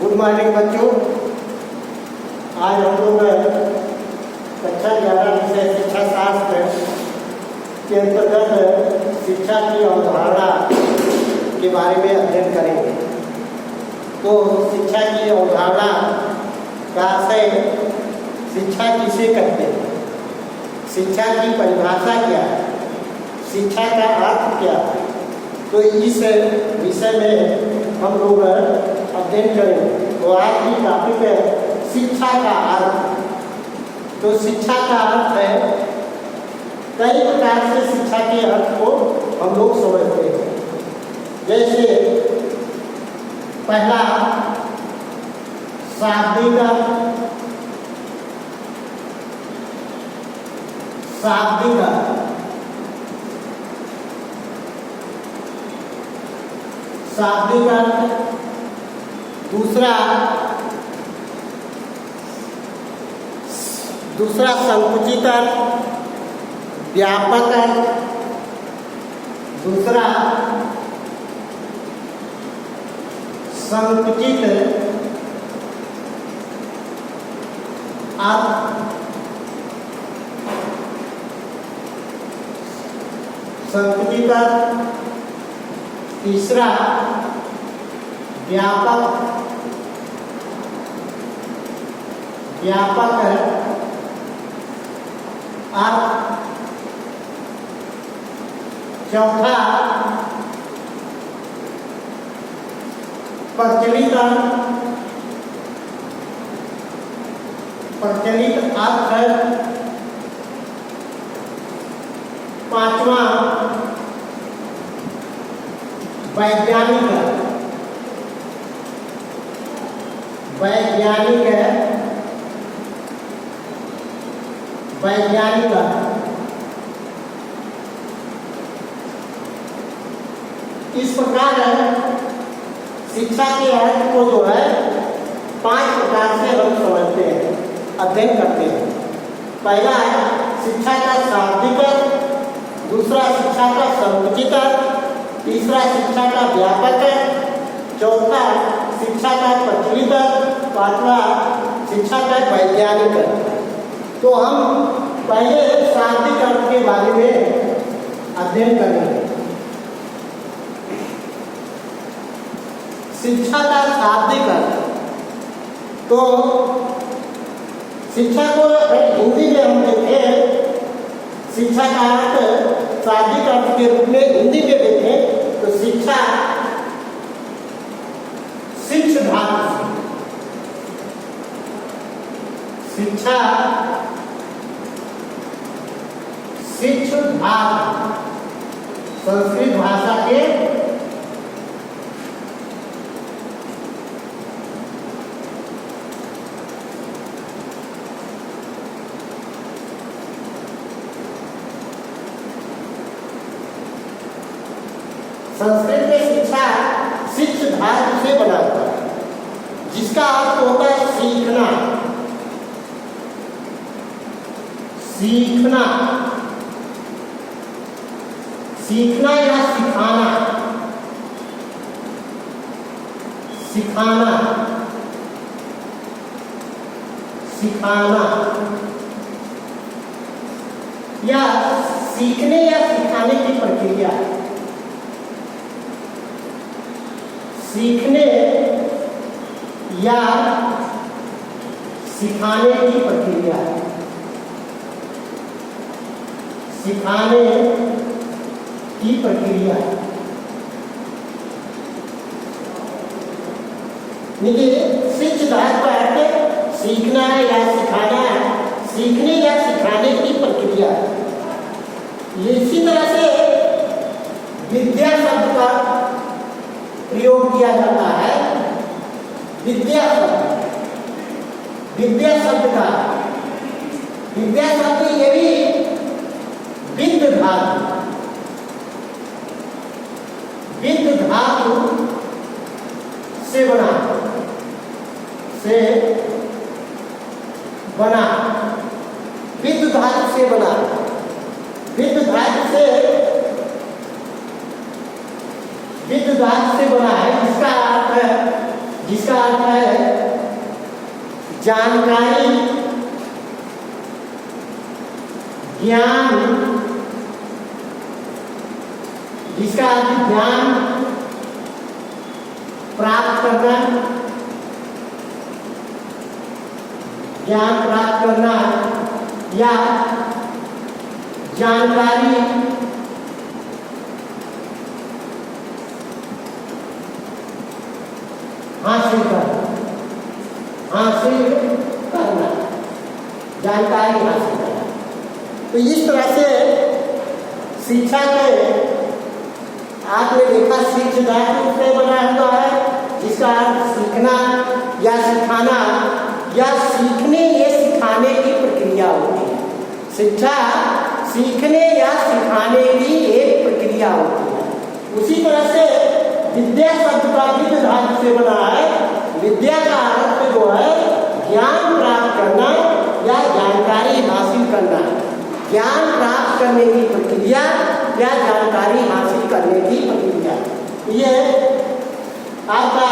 Good morning बच्चों। आज हम लोग कक्षा 11 विषय शिक्षा शास्त्र के अंतर्गत शिक्षा की अवधारणा के बारे में अध्ययन करेंगे। तो शिक्षा की अवधारणा का आशय शिक्षा किसे कहते हैं, शिक्षा की परिभाषा क्या है, शिक्षा का अर्थ क्या है। तो इस विषय में हम लोग अध्ययन करेंगे। तो आज की टॉपिक है शिक्षा का अर्थ। तो शिक्षा का अर्थ है, कई प्रकार से शिक्षा के अर्थ को हम लोग समझते हैं। जैसे पहला शाब्दिक अर्थ, शाब्दिक अर्थ, शाब्दिक अर्थ। दूसरा संकुचित अर्थ, व्यापक अर्थ। दूसरा संकुचित अर्थ, संकुचित अर्थ। तीसरा व्यापक अर्थ। चौथा प्रचलित अर्थ, प्रचलित अर्थ। पांचवा वैज्ञानिक अर्थ, वैज्ञानिक अर्थ। इस प्रकार शिक्षा के अर्थ को जो है 5 प्रकार से हम समझते हैं, अध्ययन करते हैं। पहला है शिक्षा का शाब्दिक अर्थ, दूसरा शिक्षा का संकुचित अर्थ, तीसरा शिक्षा का व्यापक अर्थ, चौथा शिक्षा का प्रचलित अर्थ, पांचवा शिक्षा का वैज्ञानिक अर्थ। तो हम पहले शाब्दिक अर्थ के बारे में अध्ययन करेंगे। शिक्षा का शाब्दिक अर्थ, तो शिक्षा को हिंदी में हम देखें, शिक्षा का अर्थ शाब्दिक अर्थ के रूप में हिंदी में देखें तो शिक्षा शिक्ष धातु से, शिक्षा शिक्ष धातु संस्कृत भाषा के संस्कृत में शिक्षा शिक्ष धातु से बना होता है, जिसका अर्थ होता है सीखना, सीखना, सीखना या सिखाना, सिखाना, सिखाना या सीखने या सिखाने की प्रक्रिया, सीखने या सिखाने की प्रक्रिया, सिखाने की प्रक्रिया। देखिए शिक्ष धातु का अर्थ सीखना या सिखाना, सीखने या सिखाने की प्रक्रिया। इसी तरह से विद्या शब्द का प्रयोग किया जाता है। विद्या शब्द, विद्या शब्द का, विद्या शब्द ये भी विद्ध धातु, विद्ध धातु से बना, से बना, विद्ध धातु से बना, विद्ध धातु से, विद्ध धातु से बना है। इसका अर्थ है जिसका अर्थ है जानकारी, ज्ञान, जिसका अर्थ ज्ञान प्राप्त करना, ज्ञान प्राप्त करना या जानकारी हासिल करना, जानकारी हासिल करना। तो इस तरह से शिक्षा के आपने देखा शिक्ष धातु से बना हुआ है, जिसका अर्थ सीखना या सिखाना या सीखने या सिखाने की प्रक्रिया होती है। शिक्षा सीखने या सिखाने की एक प्रक्रिया होती है। उसी तरह से विद्या शब्द का विद्या धातु से बना है। विद्या का अर्थ जो है ज्ञान प्राप्त करना या जानकारी हासिल करना, ज्ञान प्राप्त करने की प्रक्रिया या जानकारी हासिल करने की प्रक्रिया। ये आपका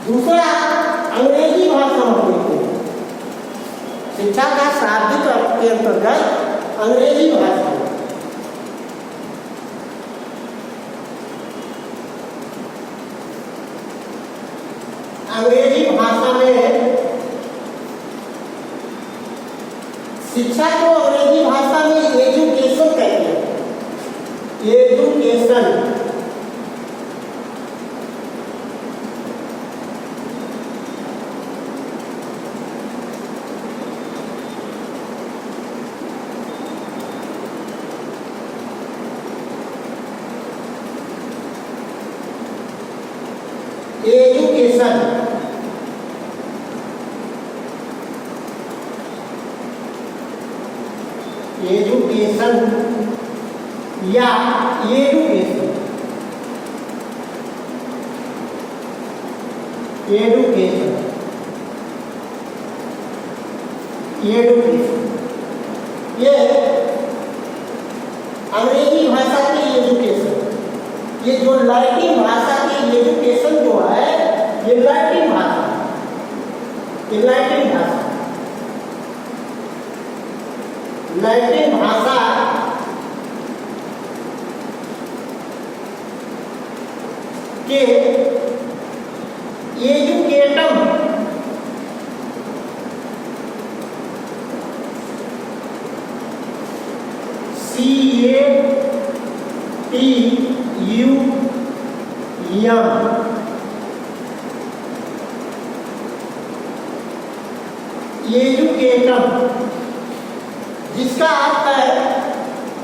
दूसरा अंग्रेजी भाषा में देखते हैं। शिक्षा का शाब्दिक अर्थ के अंतर्गत अंग्रेजी भाषा, अंग्रेजी भाषा में शिक्षा को अंग्रेजी भाषा में एजुकेशन कहते हैं। एजुकेशन एजुकेशन या एडुकेशन, एडुकेशन, एडुकेशन, ये अंग्रेजी भाषा की एजुकेशन। ये जो लैटिन भाषा की एजुकेशन जो है, ये लैटिन भाषा, ये लैटिन भाषा, लैटिन भाषा के एजुकेटम एजुकेटम, जिसका अर्थ है,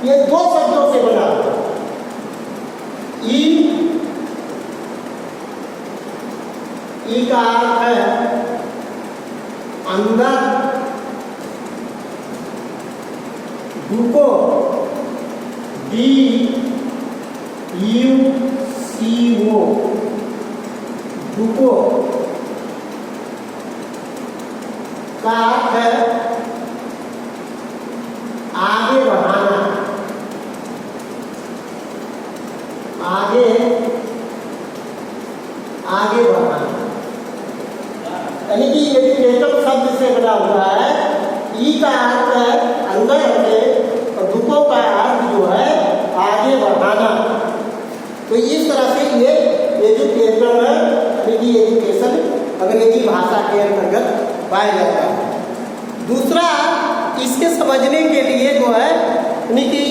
ये दो शब्दों से बना हुआ है। ई का अर्थ है अंदर, डुको, DUCO, डुको का अर्थ है आगे बढ़ाना, आगे आगे बढ़ाना, यानी कि एजुकेटम शब्द से बना हुआ है। ई का अर्थ है अंदर है और दुखों का अर्थ जो है आगे बढ़ाना। तो इस तरह से ये एजुकेटम है, यानी कि एजुकेशन अंग्रेजी भाषा के अंतर्गत पाया जाता है। दूसरा, इसके समझने के लिए जो है, यानी कि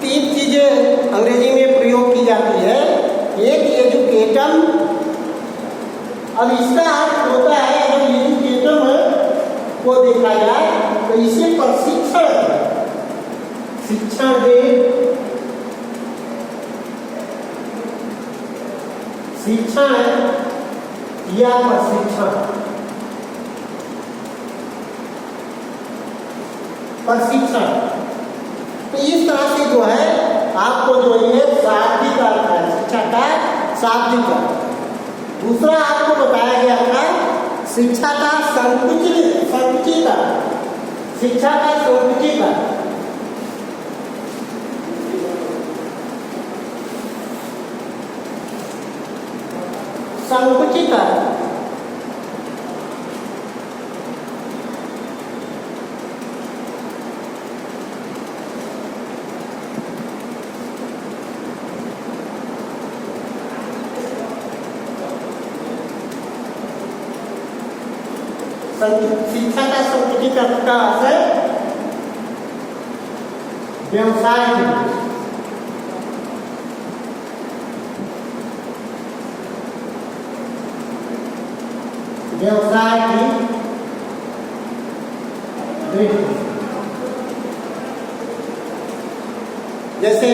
तीन चीजें अंग्रेजी में प्रयोग की जाती है। एक एजुकेटम, अब इसका अर्थ होता है, अगर एजुकेटम को देखा जाए तो इसे प्रशिक्षण, शिक्षण दे, शिक्षण या प्रशिक्षण, प्रशिक्षण। तो इस तरह से जो है आपको जो ये शाब्दिक अर्थ है शिक्षा का, शाब्दिक अर्थ। दूसरा आपको बताया गया था शिक्षा का संकुचित, संकुचित अर्थ, शिक्षा का संकुचित अर्थ। संकुचित अर्थ। शिक्षा का संकुचित अर्थ का अर्थ है व्यवसाय की दृष्टि। व्यवसाय की दृष्टि। जैसे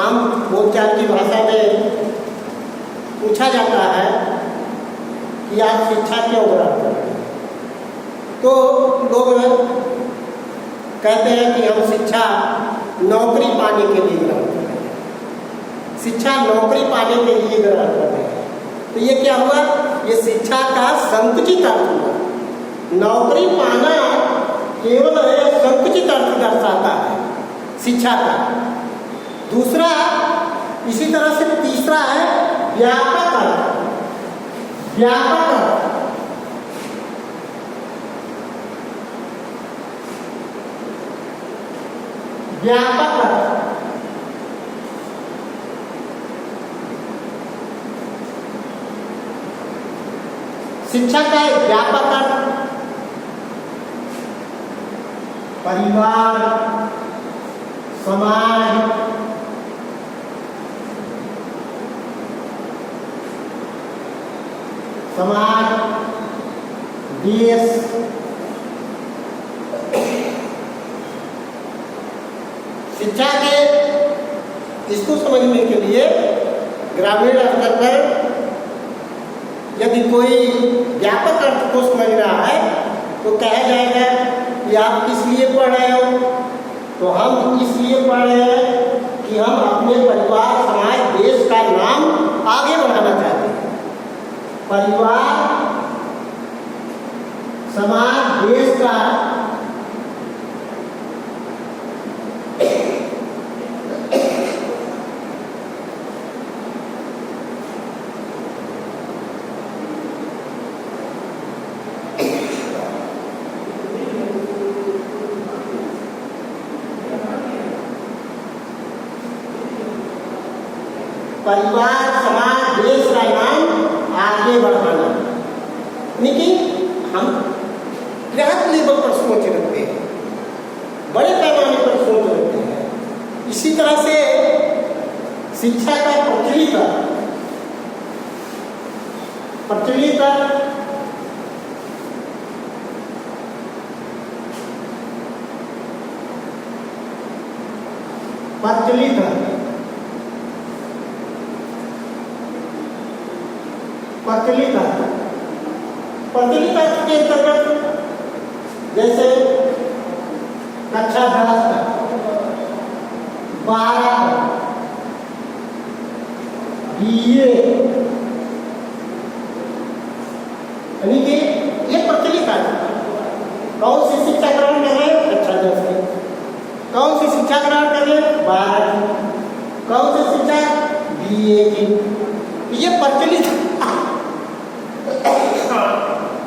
आम बोलचाल की भाषा में पूछा जाता है कि आप शिक्षा क्यों ग्रहण कर रहे हैं, तो लोग कहते हैं कि हम शिक्षा नौकरी पाने के लिए ग्रहण कर रहे हैं, शिक्षा नौकरी पाने के लिए ग्रहण कर रहे हैं। तो ये क्या हुआ, ये शिक्षा का संकुचित अर्थ हुआ। नौकरी पाना केवल संकुचित अर्थ दर्शाता है शिक्षा का। दूसरा, इसी तरह से तीसरा है व्यापक अर्थ। व्यापक अर्थ, व्यापक अर्थ शिक्षा का एक व्यापक अर्थ परिवार, समाज, देश, शिक्षा के इसको समझने के लिए ग्रामीण स्तर पर यदि कोई व्यापक अर्थ को समझ रहा है तो कहा जाएगा कि आप किस लिए पढ़ रहे हो, तो हम इसलिए पढ़ रहे हैं कि हम अपने परिवार, समाज, देश का नाम आगे बढ़ाना चाहते हैं। परिवार, समाज, देश का परिवार, समाज, देश का नाम आगे बढ़ाना। लेकिन हम वृहद लेवल पर सोच रखते हैं, बड़े पैमाने पर सोच रखते हैं। इसी तरह से शिक्षा का प्रचलित के अंतर्गत जैसे कक्षा 10 तक, 12 BA, यानी कि ये प्रचलित है। कौन सी शिक्षा ग्रहण कर रहे हैं, कक्षा 10 की। कौन सी शिक्षा ग्रहण कर रहे हैं, 12 की। कौन सी शिक्षा, BA की। ये प्रचलित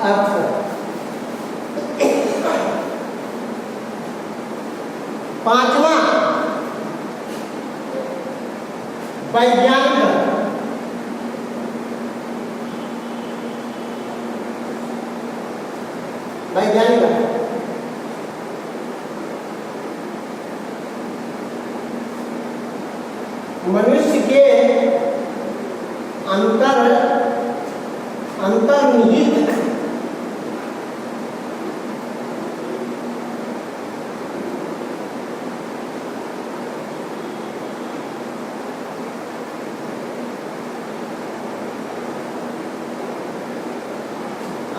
अर्थ। पांचवा वैज्ञानिक। मनुष्य के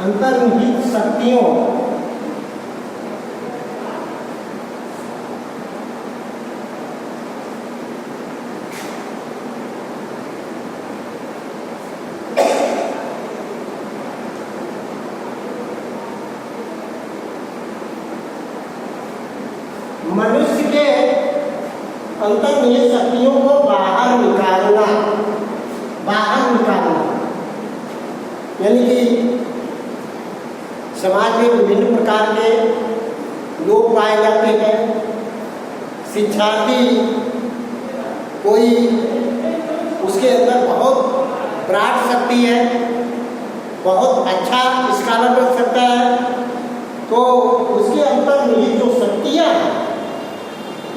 अंतर्निहित शक्तियों मनुष्य के अंतर्निहित शक्तियों को बाहर निकालना समाज में विभिन्न प्रकार के लोग पाए जाते हैं। शिक्षार्थी कोई उसके अंदर बहुत ब्राट शक्ति है, बहुत अच्छा स्कॉलर बन सकता है, तो उसके अंतर्निहित जो शक्तियाँ हैं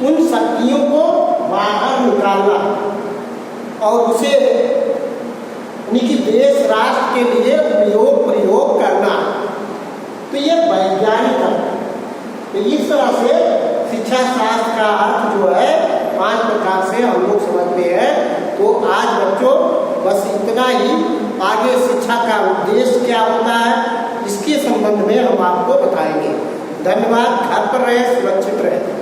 उन शक्तियों को बाहर निकालना और उसे उनकी देश राष्ट्र के लिए प्रयोग करना, तो ये वैज्ञानिक है। तो इस तरह से शिक्षा शास्त्र का अर्थ जो है 5 प्रकार से हम लोग समझते हैं। तो आज बच्चों बस इतना ही। आगे शिक्षा का उद्देश्य क्या होता है इसके संबंध में हम आपको बताएंगे। धन्यवाद। घर पर रहें, सुरक्षित रहें।